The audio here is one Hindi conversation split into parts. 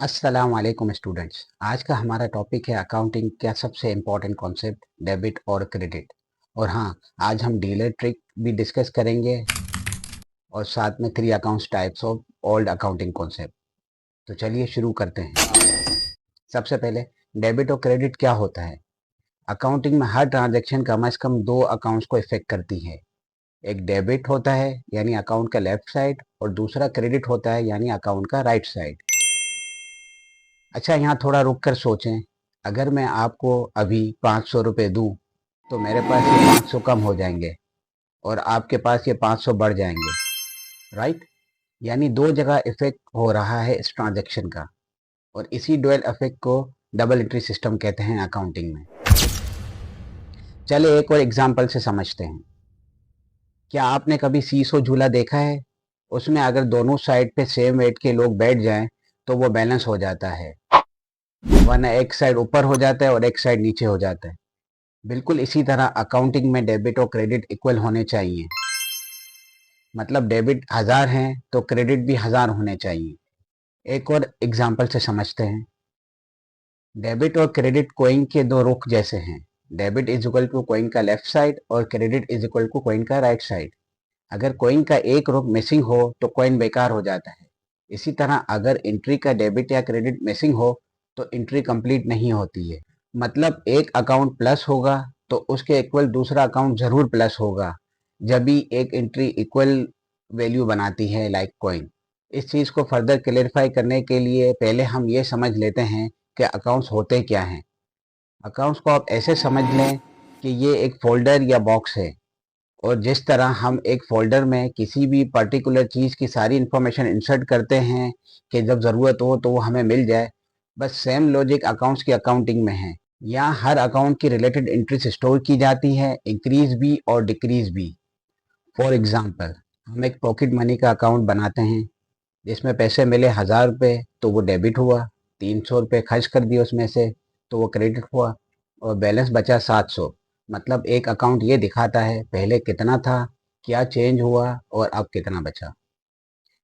अस्सलाम वालेकुम स्टूडेंट्स। आज का हमारा टॉपिक है अकाउंटिंग का सबसे इम्पोर्टेंट कॉन्सेप्ट डेबिट और क्रेडिट। और हाँ, आज हम डीलर ट्रिक भी डिस्कस करेंगे और साथ में 3 accounts types of old accounting concept. तो चलिए शुरू करते हैं। सबसे पहले डेबिट और क्रेडिट क्या होता है। अकाउंटिंग में हर ट्रांजैक्शन कम से कम 2 अकाउंट्स को इफेक्ट करती है। एक डेबिट होता है यानी अकाउंट का लेफ्ट साइड, और दूसरा क्रेडिट होता है यानी अकाउंट का राइट साइड। अच्छा, यहाँ थोड़ा रुक कर सोचें। अगर मैं आपको अभी 500 रुपये दूँ तो मेरे पास ये 500 कम हो जाएंगे और आपके पास ये 500 बढ़ जाएंगे, राइट। यानी दो जगह इफेक्ट हो रहा है इस ट्रांजैक्शन का, और इसी डुअल इफेक्ट को डबल एंट्री सिस्टम कहते हैं अकाउंटिंग में। चलिए एक और एग्जांपल से समझते हैं। क्या आपने कभी सीसो झूला देखा है? उसमें अगर दोनों साइड पे सेम वेट के लोग बैठ जाएं तो वो बैलेंस हो जाता है, वरना एक साइड ऊपर हो जाता है और एक साइड नीचे हो जाता है। बिल्कुल इसी तरह अकाउंटिंग में डेबिट और क्रेडिट इक्वल होने चाहिए। मतलब डेबिट 1000 हैं तो क्रेडिट भी 1000 होने चाहिए। एक और एग्जांपल से समझते हैं। डेबिट और क्रेडिट कॉइन के दो रुख जैसे हैं। Debit is equal to coin का लेफ्ट साइड और credit is equal to coin का राइट साइड। अगर कॉइन का एक रुख मिसिंग हो तो कॉइन बेकार हो जाता है। इसी तरह अगर एंट्री का डेबिट या क्रेडिट मिसिंग हो तो एंट्री कंप्लीट नहीं होती है। मतलब एक अकाउंट प्लस होगा तो उसके इक्वल दूसरा अकाउंट जरूर प्लस होगा, जब भी एक एंट्री इक्वल वैल्यू बनाती है लाइक कॉइन। इस चीज़ को फर्दर क्लेरिफाई करने के लिए पहले हम ये समझ लेते हैं कि अकाउंट्स होते क्या हैं। अकाउंट्स को आप ऐसे समझ लें कि ये एक फोल्डर या बॉक्स है, और जिस तरह हम एक फोल्डर में किसी भी पर्टिकुलर चीज़ की सारी इंफॉर्मेशन इंसर्ट करते हैं कि जब ज़रूरत हो तो वो हमें मिल जाए, बस सेम लॉजिक अकाउंट्स की अकाउंटिंग में है। यहाँ हर अकाउंट की रिलेटेड एंट्रीज स्टोर की जाती है, इंक्रीज भी और डिक्रीज भी। फॉर एग्जाम्पल, हम एक पॉकेट मनी का अकाउंट बनाते हैं जिसमें पैसे मिले 1000 रुपये तो वो डेबिट हुआ, 300 रुपये खर्च कर दिए उसमें से तो वो क्रेडिट हुआ, और बैलेंस बचा 700। मतलब एक अकाउंट ये दिखाता है पहले कितना था, क्या चेंज हुआ और अब कितना बचा।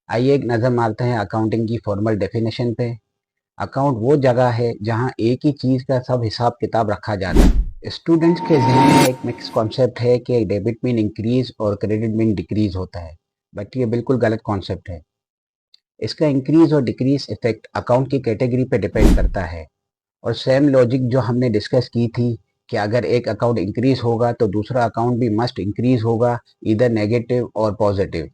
आइए एक नज़र मारते हैं अकाउंटिंग की फॉर्मल डेफिनेशन पे। अकाउंट वो जगह है जहां एक ही चीज़ का सब हिसाब किताब रखा जाता है। स्टूडेंट्स के जहन में एक मिक्स कॉन्सेप्ट है कि डेबिट मीन इंक्रीज और क्रेडिट मीन डिक्रीज होता है, बट ये बिल्कुल गलत कॉन्सेप्ट है। इसका इंक्रीज और डिक्रीज इफेक्ट अकाउंट की कैटेगरी पे डिपेंड करता है, और सेम लॉजिक जो हमने डिस्कस की थी कि अगर एक अकाउंट इंक्रीज होगा तो दूसरा अकाउंट भी मस्ट इंक्रीज होगा, इधर नेगेटिव और पॉजिटिव।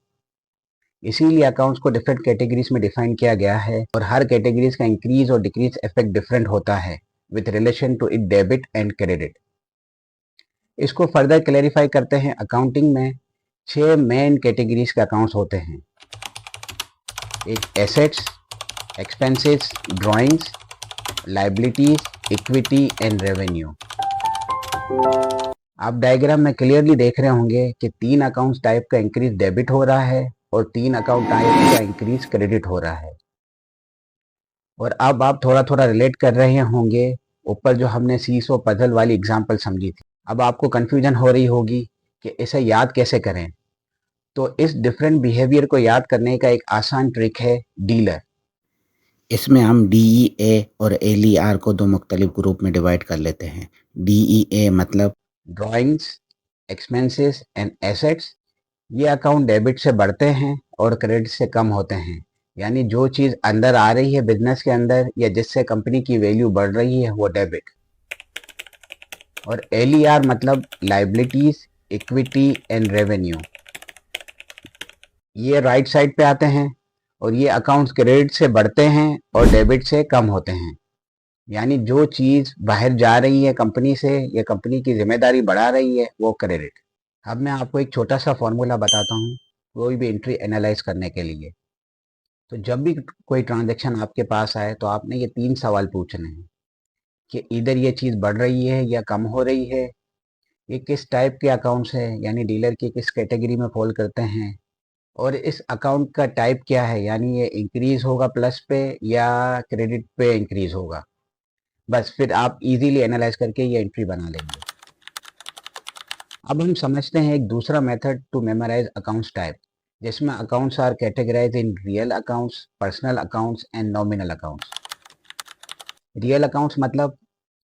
इसीलिए अकाउंट्स को डिफरेंट कैटेगरीज में डिफाइन किया गया है, और हर कैटेगरीज का इंक्रीज और डिक्रीज इफेक्ट डिफरेंट होता है with relation to it debit and credit. इसको फर्दर क्लेरिफाई करते हैं। अकाउंटिंग में 6 मेन कैटेगरीज के अकाउंट्स होते हैं। एक assets, expenses, drawings, liabilities, equity and revenue. आप डायग्राम में क्लियरली देख रहे होंगे कि 3 अकाउंट्स टाइप का इंक्रीज डेबिट हो रहा है और 3 अकाउंट टाइप का इंक्रीज क्रेडिट हो रहा है। और अब आप थोड़ा थोड़ा रिलेट कर रहे होंगे ऊपर जो हमने सीसो पजल वाली एग्जांपल समझी थी। अब आपको कंफ्यूजन हो रही होगी कि इसे याद कैसे करें। तो इस डिफरेंट बिहेवियर को याद करने का एक आसान ट्रिक है डीलर। इसमें हम DEA और LER को दो मुख्तलिफ ग्रुप में डिवाइड कर लेते हैं। DEA मतलब ड्राइंग्स, एक्सपेंसेस एंड एसेट्स। ये अकाउंट डेबिट से बढ़ते हैं और क्रेडिट से कम होते हैं, यानी जो चीज़ अंदर आ रही है बिजनेस के अंदर या जिससे कंपनी की वैल्यू बढ़ रही है वो डेबिट। और LER मतलब लाइबिलिटीज, इक्विटी एंड रेवेन्यू। ये राइट साइड पे आते हैं, और ये अकाउंट्स क्रेडिट से बढ़ते हैं और डेबिट से कम होते हैं। यानी जो चीज़ बाहर जा रही है कंपनी से या कंपनी की जिम्मेदारी बढ़ा रही है वो क्रेडिट। अब मैं आपको एक छोटा सा फॉर्मूला बताता हूँ कोई भी एंट्री एनालाइज करने के लिए। तो जब भी कोई ट्रांजैक्शन आपके पास आए तो आपने ये 3 सवाल पूछने हैं कि इधर ये चीज़ बढ़ रही है या कम हो रही है, ये किस टाइप के अकाउंट्स है यानी डीलर की किस कैटेगरी में फॉल करते हैं, और इस अकाउंट का टाइप क्या है यानी ये इंक्रीज होगा प्लस पे या क्रेडिट पे इंक्रीज होगा। बस फिर आप इजीली एनालाइज करके ये एंट्री बना लेंगे। अब हम समझते हैं एक दूसरा method to memorize accounts type, जिसमें accounts are categorize in real accounts, personal accounts and nominal accounts. Real accounts मतलब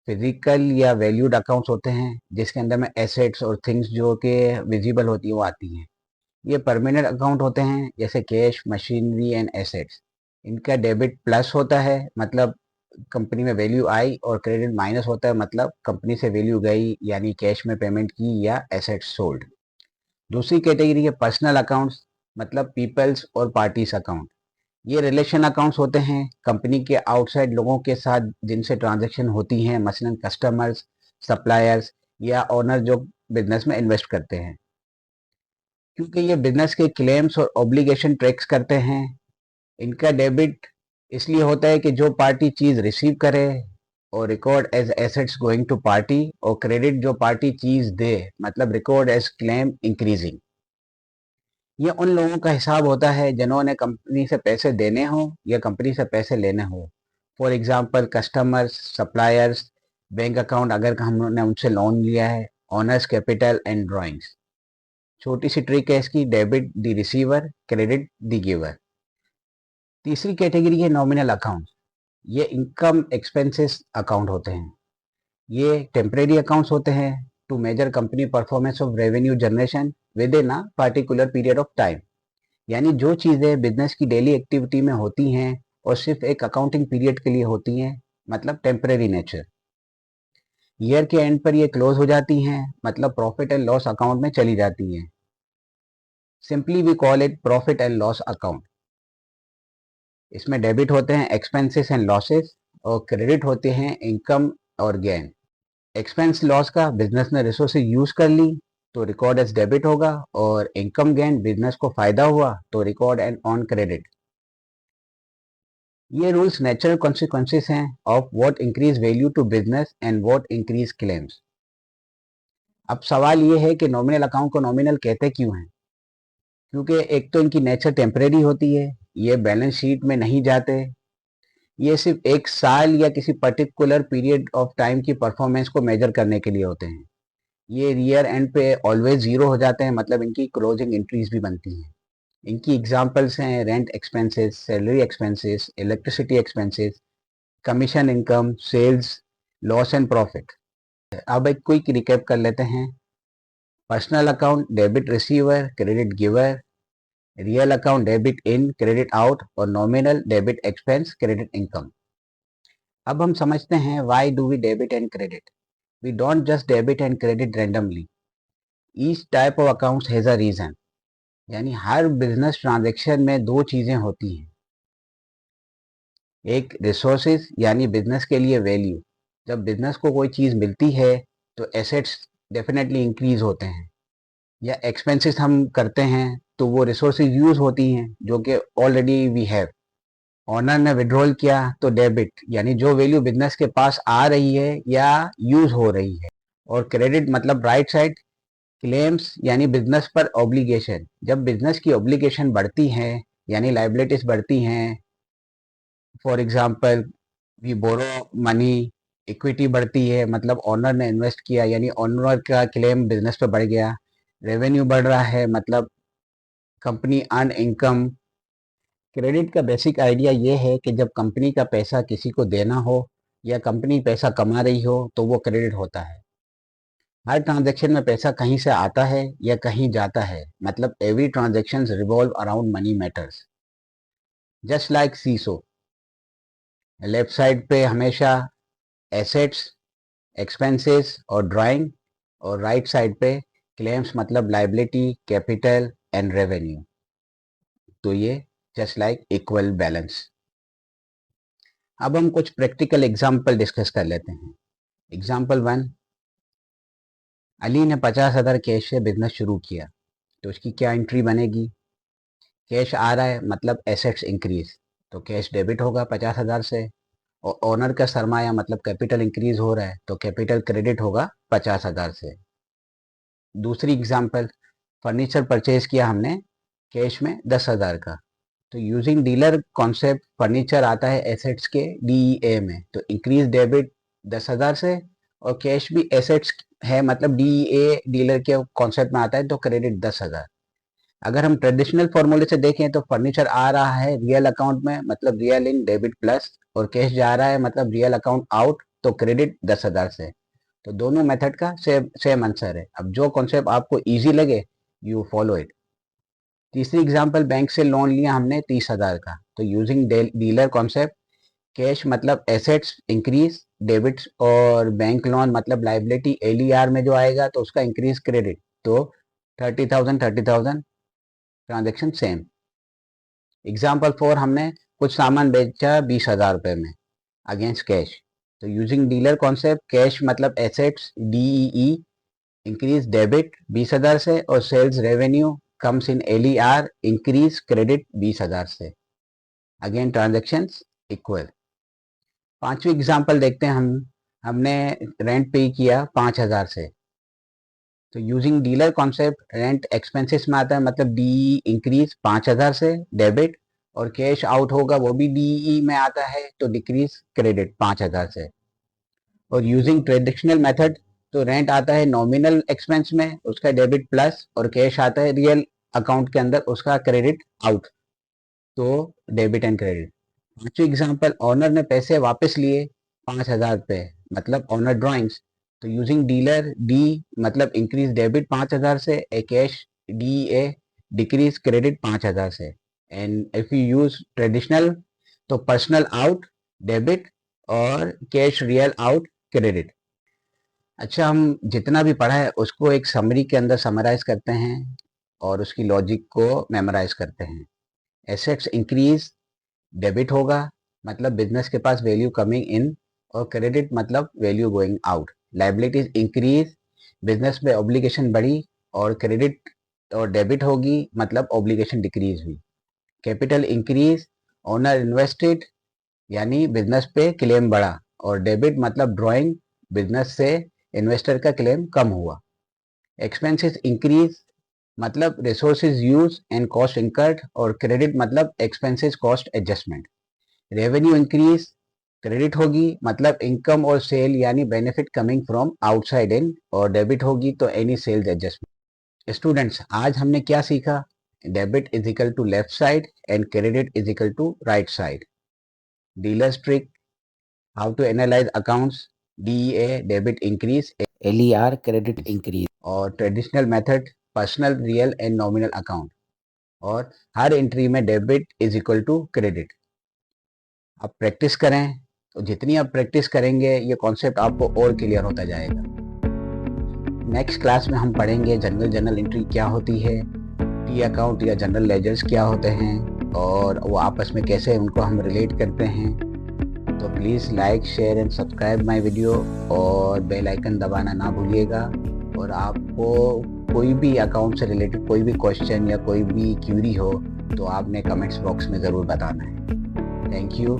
फिजिकल या वैल्यूड अकाउंट्स होते हैं जिसके अंदर में एसेट्स और थिंग्स जो कि विजिबल होती है वो आती हैं। ये परमानेंट अकाउंट होते हैं जैसे कैश, मशीनरी एंड एसेट्स। इनका डेबिट प्लस होता है मतलब कंपनी में वैल्यू आई, और क्रेडिट माइनस होता है मतलब कंपनी से वैल्यू गई, यानी कैश में पेमेंट की या एसेट्स सोल्ड। दूसरी कैटेगरी है पर्सनल अकाउंट्स, मतलब पीपल्स और पार्टीज अकाउंट। ये रिलेशन अकाउंट्स होते हैं कंपनी के आउटसाइड लोगों के साथ जिनसे ट्रांजैक्शन होती हैं, मसलन कस्टमर्स, सप्लायर्स या ओनर जो बिजनेस में इन्वेस्ट करते हैं। क्योंकि ये बिजनेस के क्लेम्स और ऑब्लिगेशन ट्रैक्स करते हैं। इनका डेबिट इसलिए होता है कि जो पार्टी चीज रिसीव करे और record as assets going to party, और क्रेडिट जो पार्टी चीज दे मतलब रिकॉर्ड एज क्लेम इंक्रीजिंग। ये उन लोगों का हिसाब होता है जिन्होंने कंपनी से पैसे देने हो या कंपनी से पैसे लेने हो। For example customers, suppliers, bank account अगर हमने उनसे लोन लिया है, ऑनर्स कैपिटल एंड ड्राइंग्स। छोटी सी ट्रिक है इसकी, debit the receiver, credit the giver. तीसरी कैटेगरी है नॉमिनल अकाउंट। ये इनकम एक्सपेंसेस अकाउंट होते हैं। ये टेम्परेरी अकाउंट्स होते हैं to measure company performance of revenue generation within a particular period of time. यानी जो चीज़ें बिजनेस की डेली एक्टिविटी में होती हैं और सिर्फ एक अकाउंटिंग पीरियड के लिए होती हैं, मतलब टेम्परेरी नेचर। ईयर के एंड पर ये क्लोज हो जाती हैं, मतलब प्रॉफिट एंड लॉस अकाउंट में चली जाती हैं। Simply we call it profit and loss account. इसमें डेबिट होते हैं एक्सपेंसेस एंड लॉसेस, और क्रेडिट होते हैं इनकम और गेन। एक्सपेंस लॉस का बिजनेस ने रिसोर्सेज यूज कर ली तो रिकॉर्ड एज डेबिट होगा, और इनकम गेन बिजनेस को फायदा हुआ तो रिकॉर्ड एंड ऑन क्रेडिट। ये रूल्स नेचुरल कॉन्सिक्वेंसेस हैं of what increase value to business and what increase claims. अब सवाल ये है कि नॉमिनल अकाउंट को नॉमिनल कहते क्यों हैं? क्योंकि एक तो इनकी नेचर टेम्परेरी होती है, ये बैलेंस शीट में नहीं जाते, ये सिर्फ एक साल या किसी पर्टिकुलर पीरियड ऑफ टाइम की परफॉर्मेंस को मेजर करने के लिए होते हैं। ये रियर एंड पे ऑलवेज जीरो हो जाते हैं, मतलब इनकी क्लोजिंग एंट्रीज भी बनती हैं। इनकी एग्जांपल्स हैं rent expenses, salary expenses, electricity expenses, commission income, sales, loss and profit. अब एक क्विक रिकैप कर लेते हैं। Personal account debit receiver, credit giver. Real account debit in, credit out. और nominal debit expense, credit income. अब हम समझते हैं why do we debit and credit. We don't just debit and credit randomly, each type of accounts has a reason. यानी हर बिजनेस ट्रांजैक्शन में दो चीजें होती हैं। एक रिसोर्सेज यानी बिजनेस के लिए वैल्यू, जब बिजनेस को कोई चीज मिलती है तो एसेट्स डेफिनेटली इंक्रीज होते हैं। या एक्सपेंसेस हम करते हैं तो वो रिसोर्सेज यूज होती हैं जो कि ऑलरेडी वी हैव। ऑनर ने विड्रॉल किया तो डेबिट, यानी जो वैल्यू बिजनेस के पास आ रही है या यूज हो रही है। और क्रेडिट मतलब राइट साइड, क्लेम्स यानी बिजनेस पर ऑब्लिगेशन। जब बिजनेस की ऑब्लिगेशन बढ़ती हैं यानी लाइबिलिटीज बढ़ती हैं, for example we borrow money, equity बढ़ती है मतलब ओनर ने इन्वेस्ट किया यानी ओनर का क्लेम बिजनेस पे बढ़ गया। रेवेन्यू बढ़ रहा है मतलब कंपनी अर्न इनकम। क्रेडिट का बेसिक आइडिया ये है कि जब कंपनी का पैसा किसी को देना हो या कंपनी पैसा कमा रही हो तो वो क्रेडिट होता है। हर ट्रांजैक्शन में पैसा कहीं से आता है या कहीं जाता है, मतलब every transaction revolve around money matters. Just like seesaw, left side पे हमेशा एसेट्स, एक्सपेंसेस और ड्राइंग, और राइट साइड पे क्लेम्स मतलब लाइबिलिटी, कैपिटल एंड रेवेन्यू। तो ये जस्ट लाइक इक्वल बैलेंस। अब हम कुछ प्रैक्टिकल एग्जाम्पल डिस्कस कर लेते हैं। एग्जाम्पल 1, अली ने 50,000 कैश से बिजनेस शुरू किया, तो उसकी क्या एंट्री बनेगी? कैश आ रहा है मतलब एसेट्स इंक्रीज, तो कैश डेबिट होगा 50,000 से। और ओनर का सरमाया मतलब कैपिटल इंक्रीज हो रहा है तो कैपिटल क्रेडिट होगा 50,000 से। दूसरी एग्जाम्पल, फर्नीचर परचेज किया हमने कैश में 10,000 का, तो यूजिंग डीलर कॉन्सेप्ट फर्नीचर आता है एसेट्स के डीईए में, तो इंक्रीज डेबिट 10,000 से, और कैश भी एसेट्स है मतलब डीईए डीलर के कॉन्सेप्ट में आता है तो क्रेडिट 10,000। अगर हम ट्रेडिशनल फॉर्मूले से देखें तो फर्नीचर आ रहा है रियल अकाउंट में मतलब रियल इन डेबिट प्लस, और कैश जा रहा है मतलब रियल अकाउंट आउट, तो क्रेडिट 10,000 से। तो दोनों मेथड का सेम आंसर है। अब जो कॉन्सेप्ट आपको इजी लगे यू फॉलो इट। तीसरी एग्जांपल, बैंक से लोन लिया हमने 30,000 का, तो यूजिंग डीलर कॉन्सेप्ट, कैश मतलब एसेट्स इंक्रीज, डेबिट और बैंक लोन मतलब लाइबिलिटी एलईआर में जो आएगा तो उसका इंक्रीज क्रेडिट, तो 30,000 ट्रांजेक्शन सेम। एग्जाम्पल 4, हमने कुछ सामान बेचा 20,000 रुपये में अगेंस्ट कैश, तो यूजिंग डीलर कॉन्सेप्ट, कैश मतलब एसेट्स डीई इंक्रीज डेबिट 20,000 से और sales revenue comes in LER increase credit 20,000 से। Again transactions equal. पांचवी एग्जाम्पल देखते हैं हमने रेंट पे किया 5,000 से, तो using dealer concept, rent expenses में आता है मतलब डीई इंक्रीज 5,000 से डेबिट, और कैश आउट होगा वो भी डीई में आता है तो डिक्रीज क्रेडिट 5,000 से। और यूजिंग ट्रेडिशनल मेथड, तो रेंट आता है नॉमिनल एक्सपेंस में उसका डेबिट प्लस, और कैश आता है रियल अकाउंट के अंदर उसका क्रेडिट आउट, तो डेबिट एंड क्रेडिट। पांचवी एग्जाम्पल, ऑनर ने पैसे वापस लिए 5,000 रुपये मतलब ऑनर ड्रॉइंग्स, तो यूजिंग डीलर डी मतलब इंक्रीज डेबिट 5,000 से, A cash D A decrease credit 5,000 से। And if you use traditional तो पर्सनल आउट डेबिट और कैश रियल आउट क्रेडिट। अच्छा, हम जितना भी पढ़ा है उसको एक समरी के अंदर समराइज करते हैं और उसकी लॉजिक को मेमोराइज करते हैं। एसेट्स इंक्रीज डेबिट होगा मतलब बिजनेस के पास वैल्यू कमिंग इन, और क्रेडिट मतलब value going out. Liabilities increase, business में ऑब्लिगेशन बढ़ी, और क्रेडिट और डेबिट होगी मतलब ऑब्लिगेशन डिक्रीज हुई। कैपिटल इंक्रीज, ओनर इन्वेस्टेड यानी बिजनेस पे क्लेम बढ़ा, और डेबिट मतलब ड्रॉइंग, बिजनेस से इन्वेस्टर का क्लेम कम हुआ। एक्सपेंसेस इंक्रीज मतलब resources use and cost incurred, और क्रेडिट मतलब expenses cost adjustment. Revenue increase, credit होगी मतलब इनकम और सेल यानी benefit coming from outside in, और डेबिट होगी तो एनी सेल्स एडजस्टमेंट। स्टूडेंट्स, आज हमने क्या सीखा? Debit is equal to left side and credit is equal to right side. Dealers trick, how to analyze accounts, DA debit increase, LER credit increase, और traditional method personal real and nominal account, और हर एंट्री में debit is equal to credit. आप प्रैक्टिस करें, तो जितनी आप प्रैक्टिस करेंगे ये कॉन्सेप्ट आपको और क्लियर होता जाएगा। नेक्स्ट क्लास में हम पढ़ेंगे जनरल एंट्री क्या होती है, टी अकाउंट या जनरल लेजर्स क्या होते हैं, और वो आपस में कैसे उनको हम रिलेट करते हैं। तो please like share and subscribe my video, और बेल आइकन दबाना ना भूलिएगा। और आपको कोई भी अकाउंट से रिलेटेड कोई भी क्वेश्चन या कोई भी क्यूरी हो तो आपने कमेंट्स बॉक्स में ज़रूर बताना है। Thank you.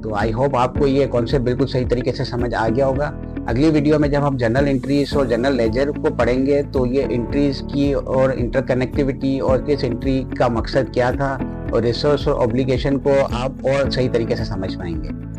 तो आई होप आपको ये कॉन्सेप्ट बिल्कुल सही तरीके से समझ आ गया होगा। अगली वीडियो में जब हम जनरल एंट्रीज और जनरल लेजर को पढ़ेंगे तो ये एंट्रीज की और इंटरकनेक्टिविटी और किस एंट्री का मकसद क्या था और रिसोर्स और ऑब्लिगेशन को आप और सही तरीके से समझ पाएंगे।